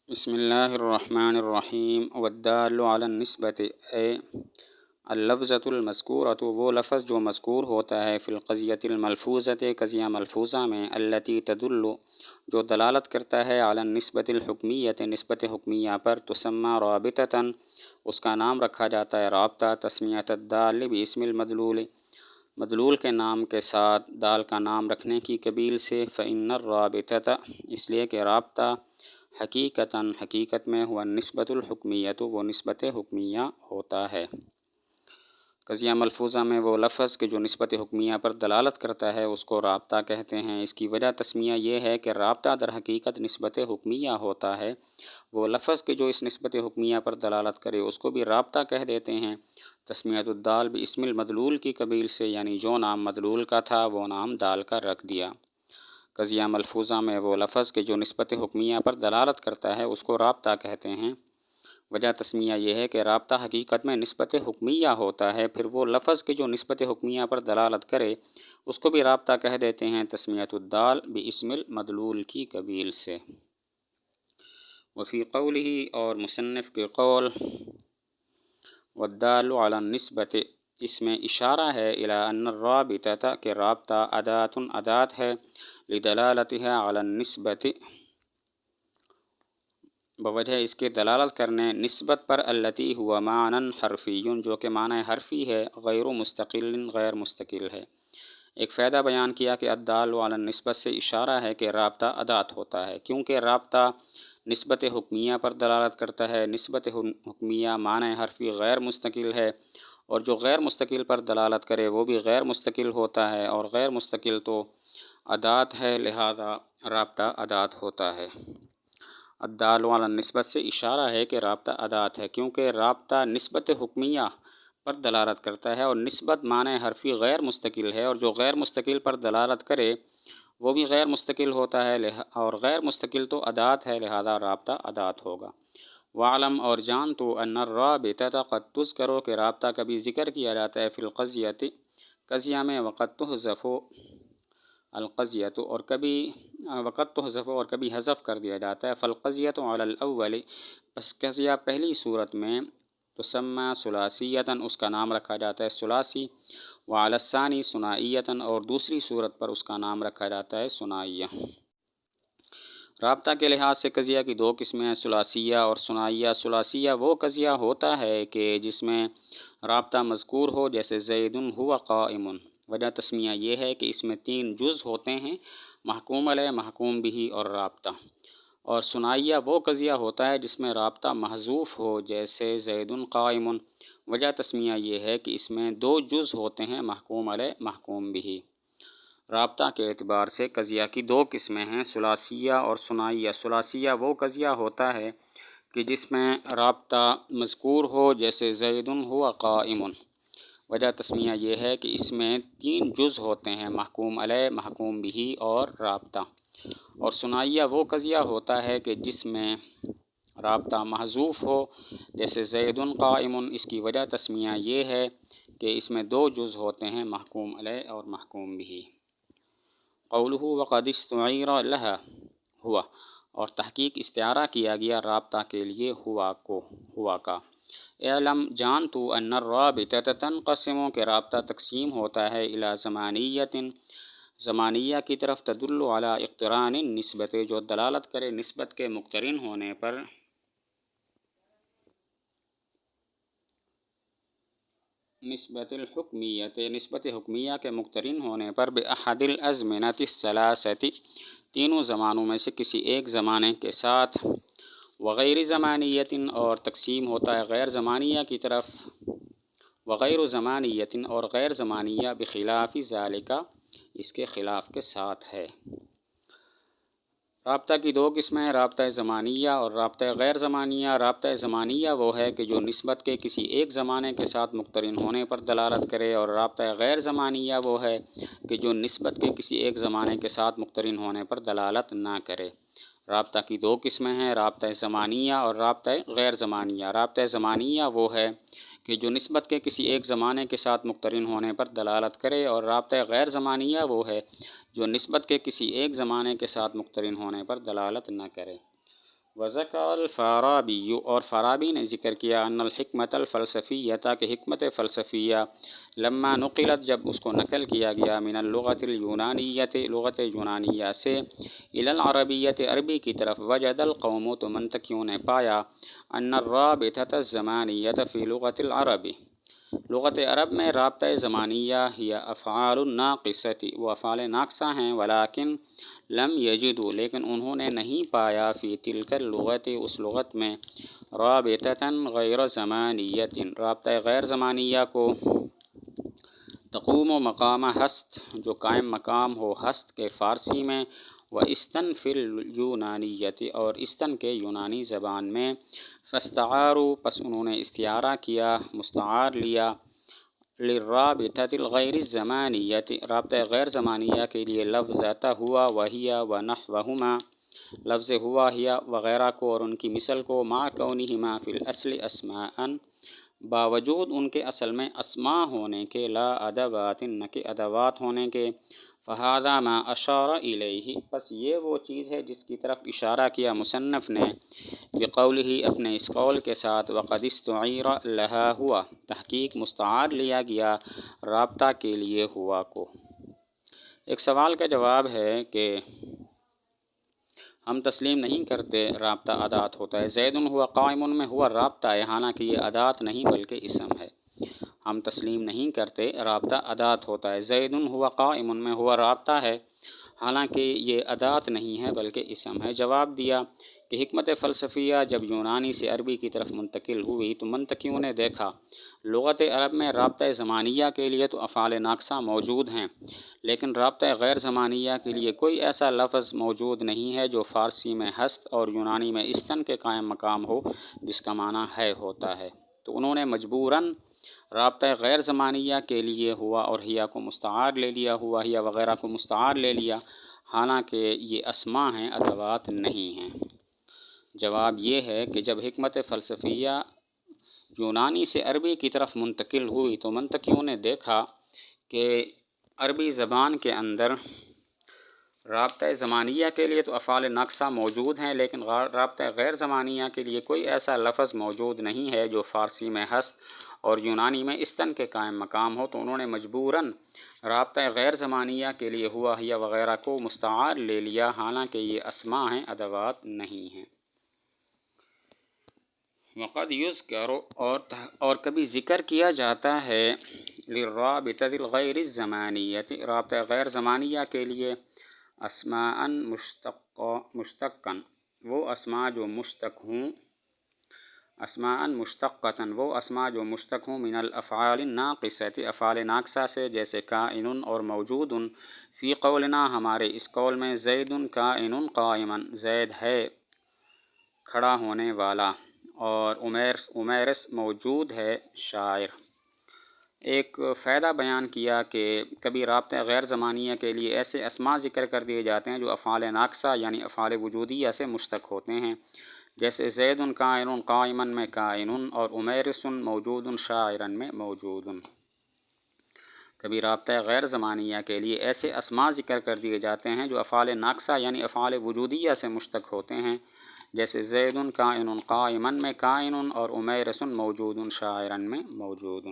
بسم اللہ الرحمن الرحیم والدال علی النسبت اللفظۃ المذکورۃ وہ لفظ جو مذکور ہوتا ہے فی القضیۃ الملفوظۃ قضیہ ملفوظہ میں التی تدل جو دلالت کرتا ہے علی النسبۃ الحکمیۃ نسبت حکمیہ پر تسمى رابطۃ اس کا نام رکھا جاتا ہے رابطہ تسمیۃ الدال باسم المدلول مدلول کے نام کے ساتھ دال کا نام رکھنے کی قبیل سے فإن الرابطۃ اس لیے کہ رابطہ حقیقت میں ہوا نسبت الحکمیت وہ نسبت حکمیہ ہوتا ہے۔ قضیہ ملفوظہ میں وہ لفظ کہ جو نسبت حکمیہ پر دلالت کرتا ہے اس کو رابطہ کہتے ہیں۔ اس کی وجہ تسمیہ یہ ہے کہ رابطہ در حقیقت نسبت حکمیہ ہوتا ہے۔ وہ لفظ کہ جو اس نسبت حکمیہ پر دلالت کرے اس کو بھی رابطہ کہہ دیتے ہیں۔ تسمیۃ الدال باسم المدلول کی قبیل سے یعنی جو نام مدلول کا تھا وہ نام دال کا رکھ دیا۔ قضیہ ملفوظہ میں وہ لفظ کہ جو نسبت حکمیہ پر دلالت کرتا ہے اس کو رابطہ کہتے ہیں۔ وجہ تسمیہ یہ ہے کہ رابطہ حقیقت میں نسبت حکمیہ ہوتا ہے، پھر وہ لفظ کہ جو نسبت حکمیہ پر دلالت کرے اس کو بھی رابطہ کہہ دیتے ہیں تسمیۃ الدال باسم المدلول کی قبیل سے۔ وفی قولہ اور مصنف کے قول والدال علی النسبت اس میں اشارہ ہے الی ان الرابطۃ کہ رابطہ ادات ہے لدلالتها علی النسبت بوجہ اس کے دلالت کرنے نسبت پر التی ہوا معنی حرفی جو کہ معنی حرفی ہے غیر مستقل غیر مستقل ہے۔ ایک فائدہ بیان کیا کہ الدال علی النسبت سے اشارہ ہے کہ رابطہ ادات ہوتا ہے کیونکہ رابطہ نسبت حکمیہ پر دلالت کرتا ہے۔ نسبت حکمیہ معنی حرفی غیر مستقل ہے اور جو غیر مستقل پر دلالت کرے وہ بھی غیر مستقل ہوتا ہے اور غیر مستقل تو ادات ہے لہذا رابطہ ادات ہوتا ہے۔ الدال علی النسبت سے اشارہ ہے کہ رابطہ ادات ہے کیونکہ رابطہ نسبت حکمیہ پر دلالت کرتا ہے اور نسبت معنی حرفی غیر مستقل ہے اور جو غیر مستقل پر دلالت کرے وہ بھی غیر مستقل ہوتا ہے اور غیر مستقل تو ادات ہے لہذا رابطہ ادات ہوگا۔ وعلم اور جان تو ان الرابطۃ قد تذکر کہ رابطہ کبھی ذکر کیا جاتا ہے فی القضیۃ قضیہ میں وقد تحذف القضیۃ اور کبھی حذف کر دیا جاتا ہے۔ فالقضیۃ علی الاول پس قضیہ پہلی صورت میں تسمى ثلاثیۃ اس کا نام رکھا جاتا ہے ثلاثی، وعلی الثانی ثنائیۃ اور دوسری صورت پر اس کا نام رکھا جاتا ہے ثنائیہ۔ رابطہ کے لحاظ سے قضیہ کی دو قسمیں ہیں ثلاثیہ اور ثنائیہ۔ ثلاثیہ وہ قضیہ ہوتا ہے کہ جس میں رابطہ مذکور ہو جیسے زید هو قائم۔ وجہ تسمیہ یہ ہے کہ اس میں تین جز ہوتے ہیں محکوم علیہ محکوم بہ اور رابطہ۔ اور ثنائیہ وہ قضیہ ہوتا ہے جس میں رابطہ محذوف ہو جیسے زید قائم۔ وجہ تسمیہ یہ ہے کہ اس میں دو جز ہوتے ہیں محکوم علیہ محکوم بہ۔ رابطہ کے اعتبار سے قضیہ کی دو قسمیں ہیں ثلاثیہ اور ثنائیہ۔ ثلاثیہ وہ قضیہ ہوتا ہے کہ جس میں رابطہ مذکور ہو جیسے زید هو قائم۔ وجہ تسمیہ یہ ہے کہ اس میں تین جز ہوتے ہیں محکوم علیہ محکوم بہ اور رابطہ۔ اور ثنائیہ وہ قضیہ ہوتا ہے کہ جس میں رابطہ محذوف ہو جیسے زید قائم۔ اس کی وجہ تسمیہ یہ ہے کہ اس میں دو جز ہوتے ہیں محکوم علیہ اور محکوم بہ۔ قولہ وقد استعیر لها ہوا اور تحقیق استعارہ کیا گیا رابطہ کے لیے ہوا کا۔ اعلم جان تو ان الرابطۃ تنقسم کہ رابطہ تقسیم ہوتا ہے الی زمانیۃ زمانیہ کی طرف تدل علی اقتران النسبت جو دلالت کرے نسبت کے مقترن ہونے پر نسبت الحکمیت نسبت حکمیہ کے مقترن ہونے پر بأحد الازمنۃ الثلاثۃ تینوں زمانوں میں سے کسی ایک زمانے کے ساتھ وغیر زمانیت اور تقسیم ہوتا ہے غیر زمانیہ کی طرف وغیر زمانیت اور غیر زمانیہ بخلاف ذالک اس کے خلاف کے ساتھ ہے۔ رابطہ کی دو قسمیں رابطہ زمانیہ اور رابطہ غیر زمانیہ۔ رابطہ زمانیہ وہ ہے کہ جو نسبت کے کسی ایک زمانے کے ساتھ مقترن ہونے پر دلالت کرے اور رابطہ غیر زمانیہ وہ ہے کہ جو نسبت کے کسی ایک زمانے کے ساتھ مقترن ہونے پر دلالت نہ کرے۔ رابطہ کی دو قسمیں ہیں رابطہ زمانیہ اور رابطہ غیر زمانیہ۔ رابطہ زمانیہ وہ ہے کہ جو نسبت کے کسی ایک زمانے کے ساتھ مقترن ہونے پر دلالت کرے اور رابطہ غیر زمانیہ وہ ہے جو نسبت کے کسی ایک زمانے کے ساتھ مقترن ہونے پر دلالت نہ کرے۔ وذکر الفارابی، اور فارابی نے ذکر کیا ان الحکمت الفلسفیہ کہ حکمت فلسفیہ لما نقلت جب اس کو نقل کیا گیا من اللغت اليونانیت لغت یونانیہ سے الی العربیت عربی کی طرف وجد القوم تو منطقیوں نے پایا ان الرابطۃ الزمانیۃ فی لغت العربی لغت عرب میں رابطہ زمانیہ ہی افعال الناقصۃ وہ افعال ناقصہ ہیں ولیکن لم یجدوا لیکن انہوں نے نہیں پایا فی تلک اللغت اس لغت میں رابطۃ غیر زمانیۃ رابطہ غیر زمانیہ کو تقوم و مقام ہست جو قائم مقام ہو ہست کے فارسی میں و استن فی اليونانیت اور استن کے یونانی زبان میں فاستعاروا پس انہوں نے استعارہ کیا مستعار لیا للرابطۃ الغیر الزمانیت رابطہ غیر زمانیہ کے لیے لفظ ہوا وہیا و نحوہما لفظ ہوا ہیا وغیرہ کو اور ان کی مثل کو مع کونہما فی الاصل اسماء باوجود ان کے اصل میں اسماء ہونے کے لا ادوات نہ کہ ادوات ہونے کے فہذا ما اشار الیہ پس یہ وہ چیز ہے جس کی طرف اشارہ کیا مصنف نے بقولہ اپنے اس قول کے ساتھ وقد استعیر لہا ہوا تحقیق مستعار لیا گیا رابطہ کے لیے ہوا کو۔ ایک سوال کا جواب ہے کہ ہم تسلیم نہیں کرتے رابطہ ادات ہوتا ہے، زید ہوا قائم میں ہوا رابطہ ہے حالانکہ یہ ادات نہیں بلکہ اسم ہے۔ ہم تسلیم نہیں کرتے رابطہ ادات ہوتا ہے، زید ہوا قائم میں ہوا رابطہ ہے حالانکہ یہ ادات نہیں ہے بلکہ اسم ہے۔ جواب دیا کہ حکمت فلسفیہ جب یونانی سے عربی کی طرف منتقل ہوئی تو منطقیوں نے دیکھا لغت عرب میں رابطہ زمانیہ کے لیے تو افعال ناقصہ موجود ہیں لیکن رابطہ غیر زمانیہ کے لیے کوئی ایسا لفظ موجود نہیں ہے جو فارسی میں ہست اور یونانی میں استن کے قائم مقام ہو جس کا معنی ہے ہوتا ہے، تو انہوں نے مجبوراً رابطہ غیر زمانیہ کے لیے ہوا اور ہیا کو مستعار لے لیا، ہوا ہیا وغیرہ کو مستعار لے لیا حالانکہ یہ اسماء ہیں ادوات نہیں ہیں۔ جواب یہ ہے کہ جب حکمت فلسفیہ یونانی سے عربی کی طرف منتقل ہوئی تو منطقیوں نے دیکھا کہ عربی زبان کے اندر رابطہ زمانیہ کے لیے تو افعال ناقصہ موجود ہیں لیکن رابطہ غیر زمانیہ کے لیے کوئی ایسا لفظ موجود نہیں ہے جو فارسی میں ہست اور یونانی میں استن کے قائم مقام ہو، تو انہوں نے مجبوراً رابطہ غیر زمانیہ کے لیے ہوا ہیا وغیرہ کو مستعار لے لیا حالانکہ یہ اسماء ہیں ادوات نہیں ہیں۔ وقد یذکر اور کبھی ذکر کیا جاتا ہے للرابطۃ الغیر الزمانیۃ رابطہ غیر زمانیہ کے لیے اسماء مشتقاً وہ اسماء جو مشتق ہوں اسماء مشتقۃ وہ اسماء جو مشتق ہوں من الافعال الناقصۃ افعال ناقصہ سے جیسے کائن اور موجود فی قولنا ہمارے اس قول میں زید کائن قائما زید ہے کھڑا ہونے والا اور عمیرس موجود ہے شاعر۔ ایک فائدہ بیان کیا کہ کبھی رابطہ غیر زمانیہ کے لیے ایسے اسماء ذکر کر دیے جاتے ہیں جو افعال ناقصہ یعنی افعال وجودیہ سے مشتق ہوتے ہیں، جیسے زید کائن قائما میں کائن اور عمیرس موجود شاعرا میں موجود۔ کبھی رابطہ غیر زمانیہ کے لیے ایسے اسماء ذکر کر دیے جاتے ہیں جو افعال ناقصہ یعنی افعال وجودیہ سے مشتق ہوتے ہیں، جیسے زید کائن قائما میں کائن اور عمیرس موجود شاعرا میں موجود۔